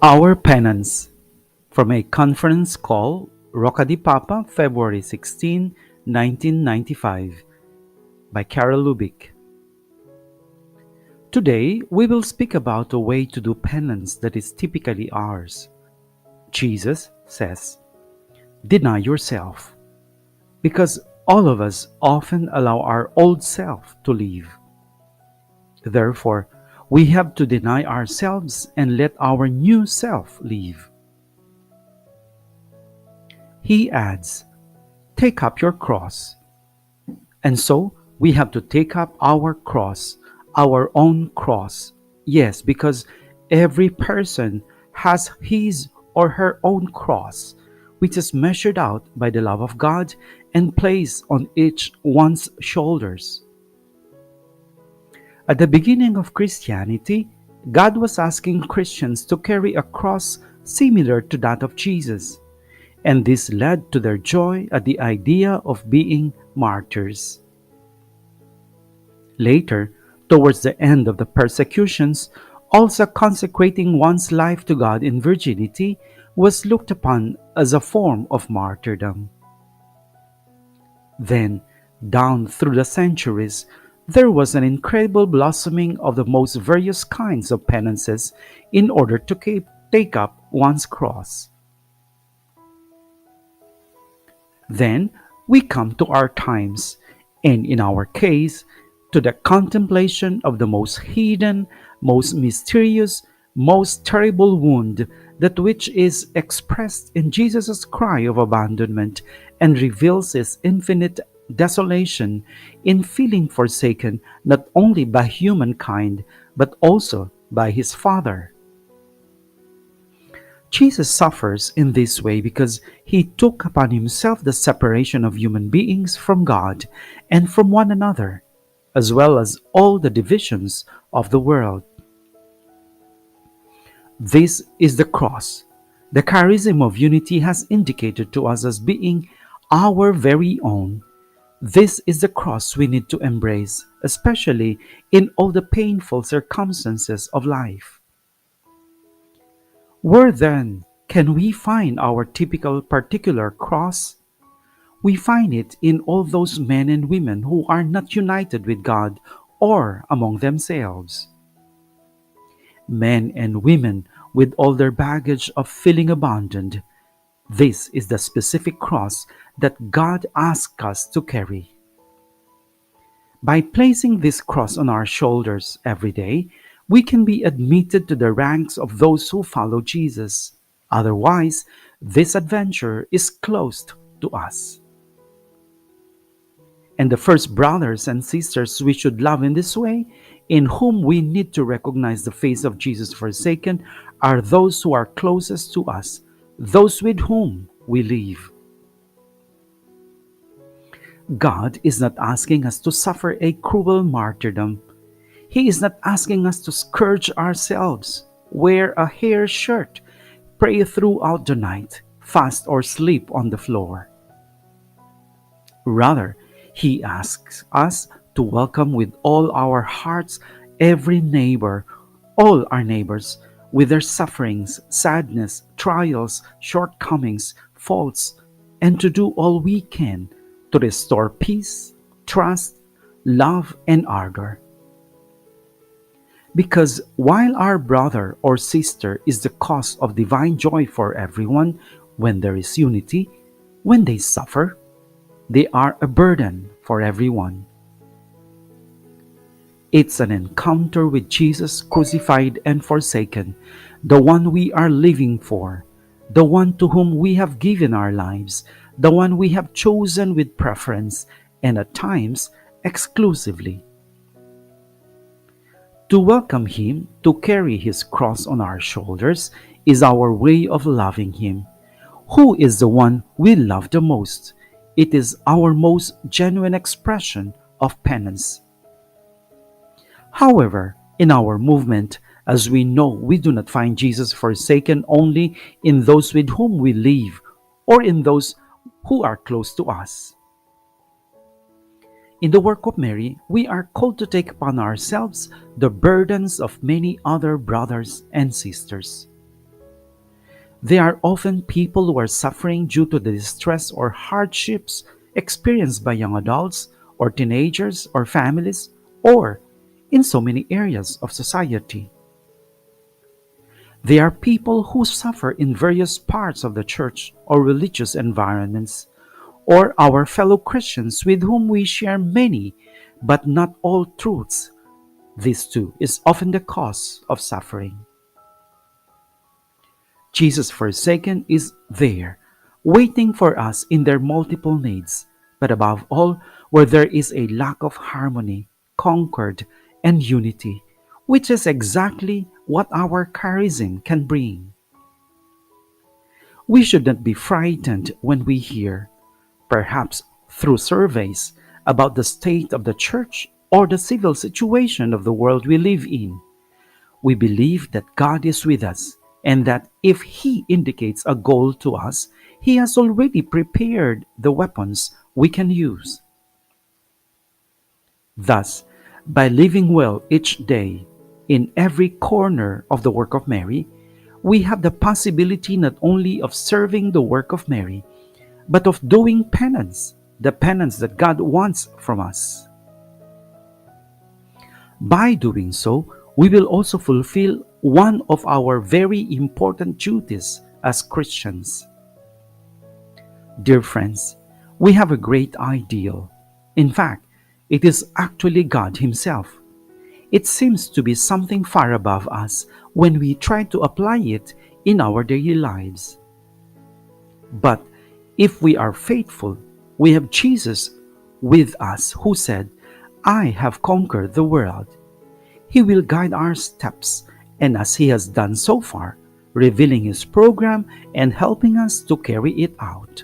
Our Penance from a conference call, Rocca di Papa, February 16, 1995, by Chiara Lubich. Today, we will speak about a way to do penance that is typically ours. Jesus says, deny yourself, because all of us often allow our old self to live. Therefore, we have to deny ourselves and let our new self live. He adds, take up your cross. And so we have to take up our cross, our own cross. Yes, because every person has his or her own cross, which is measured out by the love of God and placed on each one's shoulders. At the beginning of Christianity, God was asking Christians to carry a cross similar to that of Jesus, and this led to their joy at the idea of being martyrs. Later, towards the end of the persecutions, also consecrating one's life to God in virginity was looked upon as a form of martyrdom. Then, down through the centuries, there was an incredible blossoming of the most various kinds of penances in order to take up one's cross. Then we come to our times, and in our case, to the contemplation of the most hidden, most mysterious, most terrible wound, that which is expressed in Jesus' cry of abandonment and reveals his infinite desolation in feeling forsaken not only by humankind but also by his Father. Jesus suffers in this way because he took upon himself the separation of human beings from God and from one another, as well as all the divisions of the world. This is the cross. The charism of unity has indicated to us as being our very own. This is the cross we need to embrace, especially in all the painful circumstances of life. Where then can we find our typical particular cross? We find it in all those men and women who are not united with God or among themselves. Men and women with all their baggage of feeling abandoned. This is the specific cross that God asks us to carry. By placing this cross on our shoulders every day, we can be admitted to the ranks of those who follow Jesus. Otherwise, this adventure is closed to us. And the first brothers and sisters we should love in this way, in whom we need to recognize the face of Jesus forsaken, are those who are closest to us, those with whom we live. God is not asking us to suffer a cruel martyrdom. He is not asking us to scourge ourselves, wear a hair shirt, pray throughout the night, fast or sleep on the floor. Rather, He asks us to welcome with all our hearts every neighbor, all our neighbors, with their sufferings, sadness, trials, shortcomings, faults, and to do all we can to restore peace, trust, love, and ardor. Because while our brother or sister is the cause of divine joy for everyone, when there is unity, when they suffer, they are a burden for everyone. It's an encounter with Jesus crucified and forsaken, the one we are living for, the one to whom we have given our lives, the one we have chosen with preference and at times exclusively. To welcome Him, to carry His cross on our shoulders, is our way of loving Him. Who is the one we love the most? It is our most genuine expression of penance. However, in our movement, as we know, we do not find Jesus forsaken only in those with whom we live or in those who are close to us. In the work of Mary, we are called to take upon ourselves the burdens of many other brothers and sisters. They are often people who are suffering due to the distress or hardships experienced by young adults or teenagers or families or in so many areas of society. They are people who suffer in various parts of the church or religious environments, or our fellow Christians with whom we share many but not all truths. This too is often the cause of suffering. Jesus forsaken is there, waiting for us in their multiple needs, but above all, where there is a lack of harmony, concord, and unity, which is exactly what our charism can bring. We should not be frightened when we hear, perhaps through surveys, about the state of the church or the civil situation of the world we live in. We believe that God is with us and that if He indicates a goal to us, He has already prepared the weapons we can use. Thus, by living well each day in every corner of the work of Mary, we have the possibility not only of serving the work of Mary, but of doing penance, the penance that God wants from us. By doing so, we will also fulfill one of our very important duties as Christians. Dear friends, we have a great ideal. In fact, it is actually God Himself. It seems to be something far above us when we try to apply it in our daily lives. But if we are faithful, we have Jesus with us who said, I have conquered the world. He will guide our steps, and as He has done so far, revealing His program and helping us to carry it out.